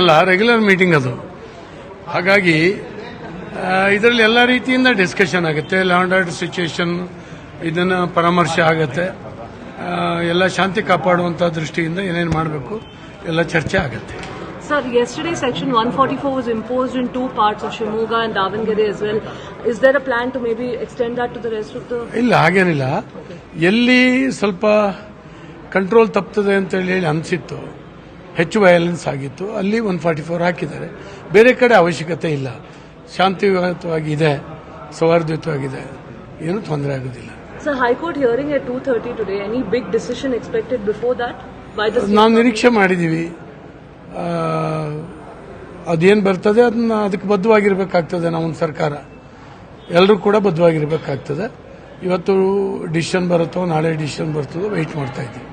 ಅಲ್ಲ, regular meeting ಅದು. ಹಾಗಾಗಿ ಇದರಲ್ಲಿ ಎಲ್ಲ ರೀತಿಯಿಂದ ಡಿಸ್ಕಷನ್ ಆಗುತ್ತೆ. ಲಾ ಅಂಡ್ ಆರ್ಡರ್ ಸಿಚುಯೇಷನ್ ಇದನ್ನ ಪರಾಮರ್ಶೆ ಆಗುತ್ತೆ. ಎಲ್ಲ ಶಾಂತಿ ಕಾಪಾಡುವಂತ ದೃಷ್ಟಿಯಿಂದ ಏನೇನು ಮಾಡಬೇಕು ಎಲ್ಲ ಚರ್ಚೆ ಆಗುತ್ತೆ. Sir, yesterday Section 144 was imposed in two parts of Shimoga and Davangere as well. Is there a plan to maybe extend that to the rest of the... ಇಲ್ಲ, ಹಾಗೇನಿಲ್ಲ. ಎಲ್ಲಿ ಸ್ವಲ್ಪ ಕಂಟ್ರೋಲ್ ತಪ್ತದೆ ಅಂತ ಹೇಳಿ ಅನಿಸಿತ್ತು, ಹೆಚ್ಚು ವಯಲೆನ್ಸ್ ಆಗಿತ್ತು, ಅಲ್ಲಿ 144 ಹಾಕಿದ್ದಾರೆ. ಬೇರೆ ಕಡೆ ಅವಶ್ಯಕತೆ ಇಲ್ಲ. ಶಾಂತಿಯುತವಾಗಿದೆ, ಸೌಹಾರ್ದಯುತವಾಗಿದೆ, ಏನು ತೊಂದರೆ ಆಗೋದಿಲ್ಲ. Sir, High Court hearing at 2:30 today. Any big decision expected before that? ನಾವು ನಿರೀಕ್ಷೆ ಮಾಡಿದ್ದೀವಿ. ಅದೇನು ಬರ್ತದೆ ಅದನ್ನ ಅದಕ್ಕೆ ಬದ್ಧವಾಗಿರ್ಬೇಕಾಗ್ತದೆ. ನಾವೊಂದು ಸರ್ಕಾರ ಎಲ್ಲರೂ ಕೂಡ ಬದ್ಧವಾಗಿರ್ಬೇಕಾಗ್ತದೆ. ಇವತ್ತು ಡಿಸಿಷನ್ ಬರುತ್ತೋ ನಾಳೆ ಡಿಸಿಷನ್ ಬರ್ತದೋ ವೆಯ್ಟ್ ಮಾಡ್ತಾ ಇದ್ದೀವಿ.